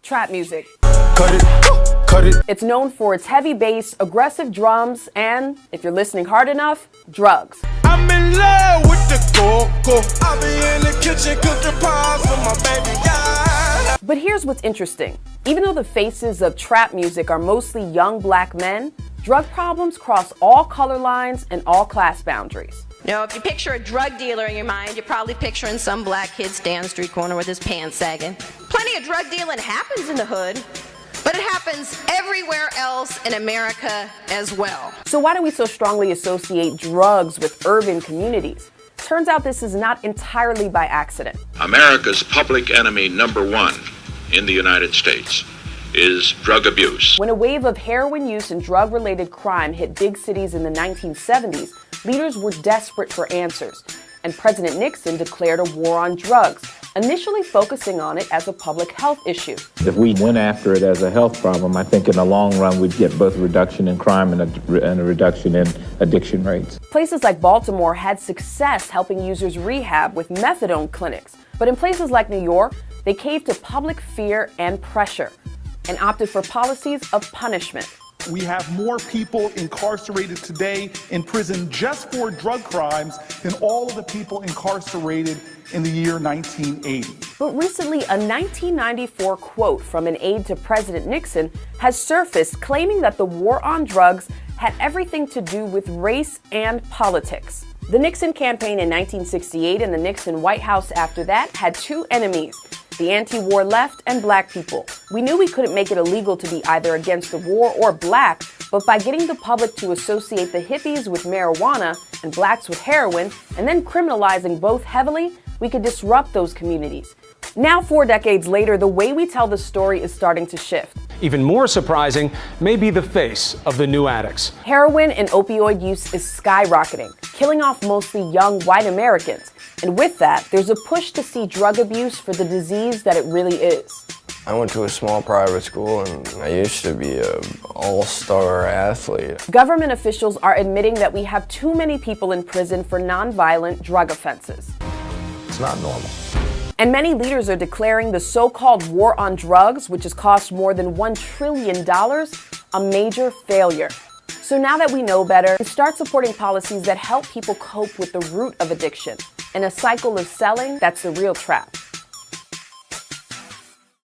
Trap music. Cut it, cut it. It's known for its heavy bass, aggressive drums, and, if you're listening hard enough, drugs. I'm in love with the coco. I be in the kitchen cooking pies for my baby, yeah. But here's what's interesting. Even though the faces of trap music are mostly young black men, drug problems cross all color lines and all class boundaries. Now, if you picture a drug dealer in your mind, you're probably picturing some black kid standing on the street corner with his pants sagging. Plenty of drug dealing happens in the hood, but it happens everywhere else in America as well. So why do we so strongly associate drugs with urban communities? Turns out this is not entirely by accident. America's public enemy number one in the United States is drug abuse. When a wave of heroin use and drug-related crime hit big cities in the 1970s, leaders were desperate for answers, and President Nixon declared a war on drugs, initially focusing on it as a public health issue. If we went after it as a health problem, I think in the long run we'd get both a reduction in crime and a reduction in addiction rates. Places like Baltimore had success helping users rehab with methadone clinics, but in places like New York, they caved to public fear and pressure and opted for policies of punishment. We have more people incarcerated today in prison just for drug crimes than all of the people incarcerated in the year 1980. But recently, a 1994 quote from an aide to President Nixon has surfaced claiming that the war on drugs had everything to do with race and politics. The Nixon campaign in 1968 and the Nixon White House after that had two enemies: the anti-war left and black people. We knew we couldn't make it illegal to be either against the war or black, but by getting the public to associate the hippies with marijuana and blacks with heroin, and then criminalizing both heavily, we could disrupt those communities. Now, 4 decades later, the way we tell the story is starting to shift. Even more surprising may be the face of the new addicts. Heroin and opioid use is skyrocketing, killing off mostly young white Americans. And with that, there's a push to see drug abuse for the disease that it really is. I went to a small private school and I used to be an all-star athlete. Government officials are admitting that we have too many people in prison for nonviolent drug offenses. It's not normal. And many leaders are declaring the so-called war on drugs, which has cost more than $1 trillion, a major failure. So now that we know better, start supporting policies that help people cope with the root of addiction and a cycle of selling that's the real trap.